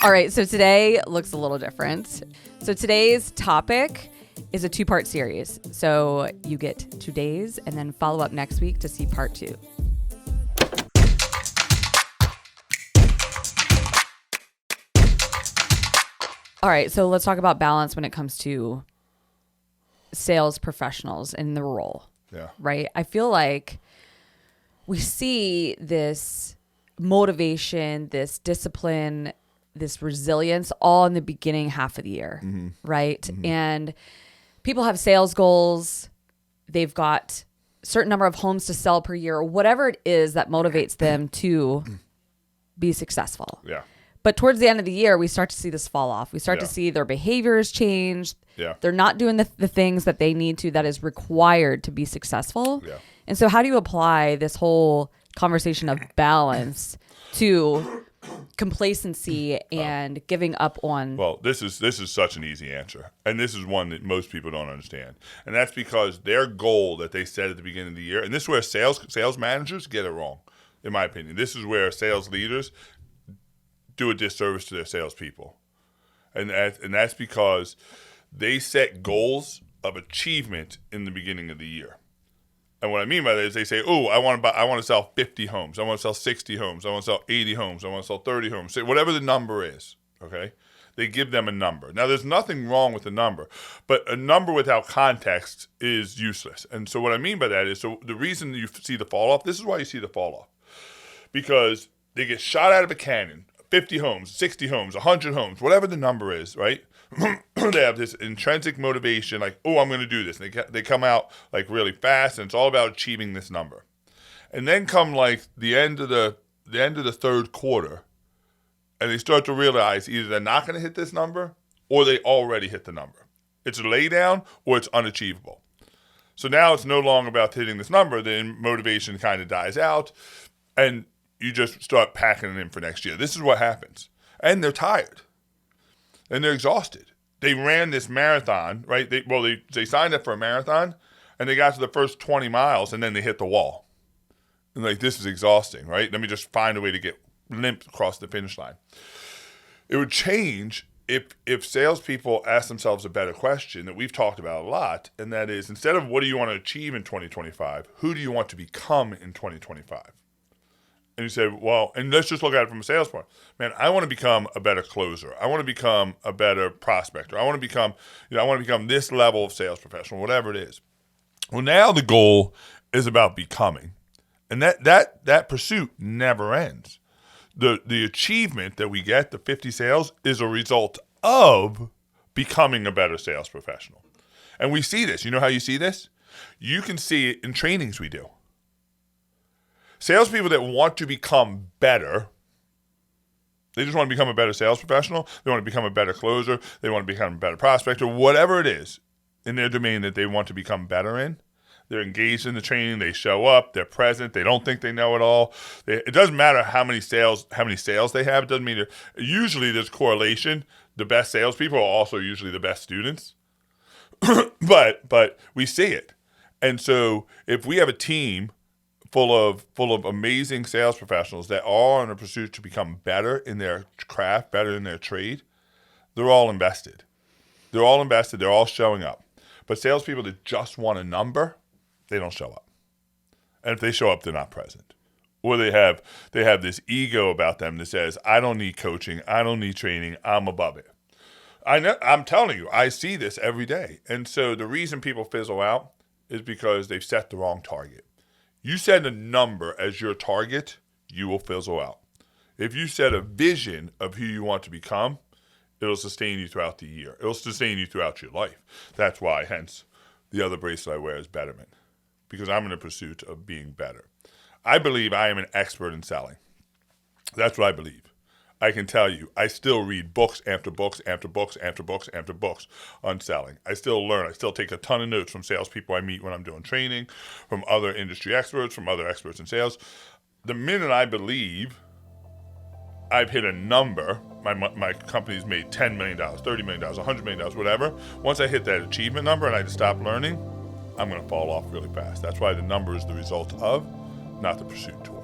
All right, so today looks a little different. So today's topic is a two-part series. So you get 2 days and then follow up next week to see part 2. All right, so let's talk about balance when it comes to sales professionals in the role. Yeah. Right? I feel like we see this motivation, this discipline, this resilience all in the beginning half of the year, right? Mm-hmm. And people have sales goals. They've got a certain number of homes to sell per year, or whatever it is that motivates them to be successful. Yeah. But towards the end of the year, we start to see this fall off. We start to see their behaviors change. Yeah. They're not doing the things that they need to, that is required to be successful. Yeah. And so how do you apply this whole conversation of balance to complacency and giving up on? Well, this is such an easy answer. And this is one that most people don't understand. And that's because their goal that they set at the beginning of the year, and this is where sales managers get it wrong, in my opinion. This is where sales leaders do a disservice to their salespeople. And that's because they set goals of achievement in the beginning of the year. And what I mean by that is they say, "Oh, I want to sell 50 homes. I want to sell 60 homes. I want to sell 80 homes. I want to sell 30 homes." Say whatever the number is, okay? They give them a number. Now, there's nothing wrong with the number, but a number without context is useless. And so what I mean by that is, so the reason you see the fall off, this is why you see the fall off. Because they get shot out of a cannon, 50 homes, 60 homes, 100 homes, whatever the number is, right? They have this intrinsic motivation, like, oh, I'm going to do this. And they come out like really fast, and it's all about achieving this number. And then come like the end of the third quarter, and they start to realize either they're not going to hit this number, or they already hit the number. It's a laydown, or it's unachievable. So now it's no longer about hitting this number. Then motivation kind of dies out, and you just start packing it in for next year. This is what happens. And they're tired. And they're exhausted. They ran this marathon, right? They signed up for a marathon, and they got to the first 20 miles, and then they hit the wall. And like, this is exhausting, right? Let me just find a way to get limp across the finish line. It would change if salespeople ask themselves a better question that we've talked about a lot, and that is, instead of what do you want to achieve in 2025, who do you want to become in 2025? And you say, well, and let's just look at it from a sales point. Man, I want to become a better closer. I want to become a better prospector. I want to become this level of sales professional, whatever it is. Well, now the goal is about becoming. And that pursuit never ends. The achievement that we get, the 50 sales, is a result of becoming a better sales professional. And we see this. You know how you see this? You can see it in trainings we do. Salespeople that want to become better, they just want to become a better sales professional, they want to become a better closer, they want to become a better prospector, whatever it is in their domain that they want to become better in. They're engaged in the training, they show up, they're present, they don't think they know it all. It doesn't matter how many sales they have, it doesn't mean usually there's correlation. The best salespeople are also usually the best students. but we see it. And so if we have a team full of amazing sales professionals that are on a pursuit to become better in their craft, better in their trade, they're all invested. They're all showing up. But salespeople that just want a number, they don't show up. And if they show up, they're not present. Or they have this ego about them that says, I don't need coaching, I don't need training, I'm above it. I'm telling you, I see this every day. And so the reason people fizzle out is because they've set the wrong target. You set a number as your target, you will fizzle out. If you set a vision of who you want to become, it'll sustain you throughout the year. It'll sustain you throughout your life. That's why, hence, the other bracelet I wear is betterment, because I'm in a pursuit of being better. I believe I am an expert in selling. That's what I believe. I can tell you, I still read books after books after books after books after books on selling. I still learn. I still take a ton of notes from salespeople I meet when I'm doing training, from other industry experts, from other experts in sales. The minute I believe I've hit a number, my company's made $10 million, $30 million, $100 million, whatever. Once I hit that achievement number and I just stop learning, I'm going to fall off really fast. That's why the number is the result of, not the pursuit tool.